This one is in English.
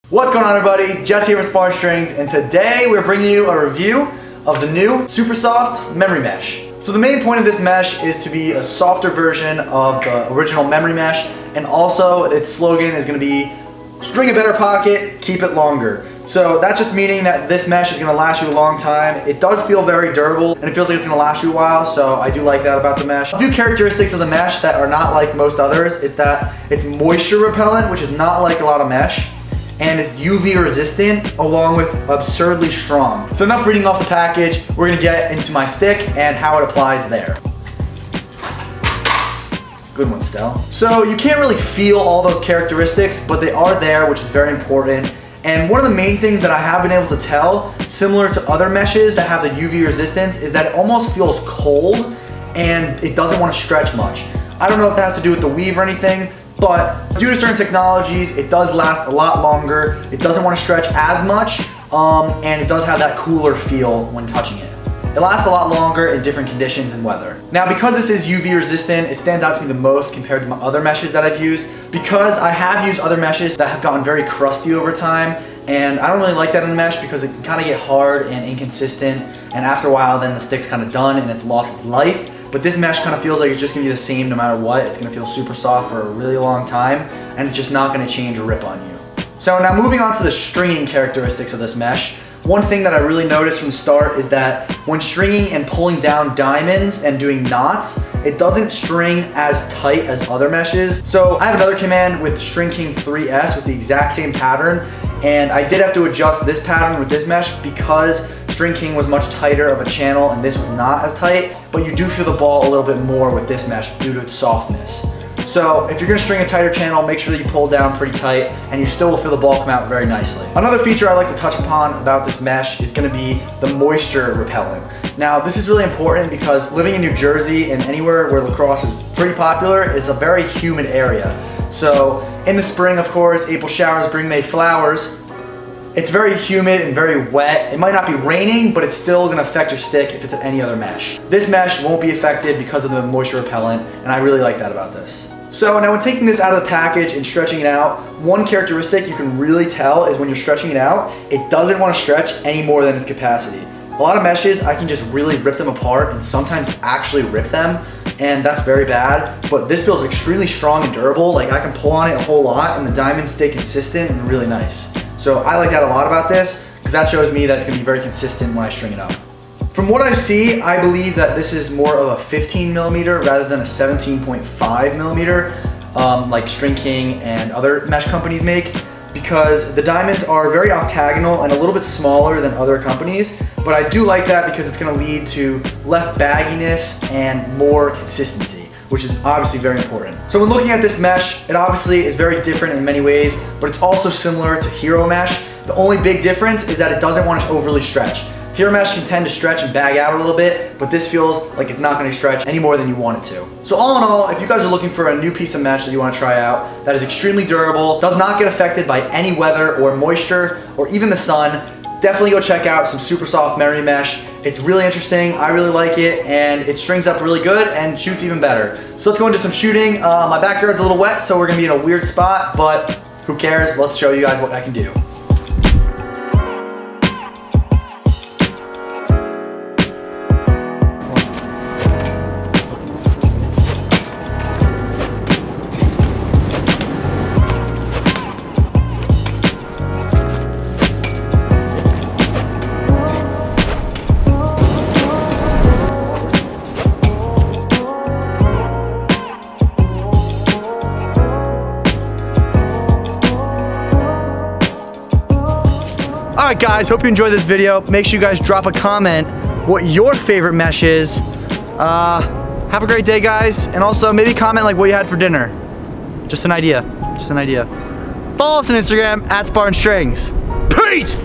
What's going on, everybody? Jesse here with SpartanStrings, and today we're bringing you a review of the new super soft memory mesh. So the main point of this mesh is to be a softer version of the original memory mesh, and also its slogan is going to be string a better pocket, keep it longer. So that's just meaning that this mesh is going to last you a long time. It does feel very durable, and it feels like it's going to last you a while, so I do like that about the mesh. A few characteristics of the mesh that are not like most others is that it's moisture repellent, which is not like a lot of mesh, and it's UV resistant along with absurdly strong. So enough reading off the package, we're gonna get into my stick and how it applies there. Good one, Stell. So you can't really feel all those characteristics, but they are there, which is very important. And one of the main things that I have been able to tell, similar to other meshes that have the UV resistance, is that it almost feels cold and it doesn't want to stretch much. I don't know if that has to do with the weave or anything, but due to certain technologies, it does last a lot longer. It doesn't want to stretch as much, and it does have that cooler feel when touching it. It lasts a lot longer in different conditions and weather. Now, because this is UV resistant, it stands out to me the most compared to my other meshes that I've used, because I have used other meshes that have gotten very crusty over time, and I don't really like that in a mesh because it can kind of get hard and inconsistent, and after a while then the stick's kind of done and it's lost its life. But this mesh kind of feels like it's just gonna be the same no matter what. It's gonna feel super soft for a really long time, and it's just not gonna change or rip on you. So now moving on to the stringing characteristics of this mesh, one thing that I really noticed from the start is that when stringing and pulling down diamonds and doing knots, it doesn't string as tight as other meshes. So I have another command with String King 3S with the exact same pattern, and I did have to adjust this pattern with this mesh because String King was much tighter of a channel and this was not as tight, but you do feel the ball a little bit more with this mesh due to its softness. So if you're gonna string a tighter channel, make sure that you pull down pretty tight and you still will feel the ball come out very nicely. Another feature I like to touch upon about this mesh is gonna be the moisture repelling. Now this is really important because living in New Jersey and anywhere where lacrosse is pretty popular is a very humid area. So in the spring, of course, April showers bring May flowers. It's very humid and very wet. It might not be raining, but it's still gonna affect your stick if it's any other mesh. This mesh won't be affected because of the moisture repellent, and I really like that about this. So now when taking this out of the package and stretching it out, one characteristic you can really tell is when you're stretching it out, it doesn't want to stretch any more than its capacity. A lot of meshes, I can just really rip them apart and sometimes actually rip them, and that's very bad, but this feels extremely strong and durable. Like I can pull on it a whole lot and the diamonds stay consistent and really nice. So I like that a lot about this because that shows me that it's gonna be very consistent when I string it up. From what I see, I believe that this is more of a 15 millimeter rather than a 17.5 millimeter like String King and other mesh companies make, because the diamonds are very octagonal and a little bit smaller than other companies, but I do like that because it's gonna lead to less bagginess and more consistency, which is obviously very important. So when looking at this mesh, it obviously is very different in many ways, but it's also similar to Hero Mesh. The only big difference is that it doesn't want to overly stretch. Hero Mesh can tend to stretch and bag out a little bit, but this feels like it's not going to stretch any more than you want it to. So all in all, if you guys are looking for a new piece of mesh that you want to try out, that is extremely durable, does not get affected by any weather or moisture or even the sun, definitely go check out some super soft memory mesh. It's really interesting, I really like it, and it strings up really good and shoots even better. So let's go into some shooting. My backyard's a little wet, so we're gonna be in a weird spot, but who cares? Let's show you guys what I can do. Alright guys, hope you enjoyed this video. Make sure you guys drop a comment what your favorite mesh is. Have a great day guys, and also maybe comment like what you had for dinner. Just an idea, just an idea. Follow us on Instagram @SpartanStrings. Peace!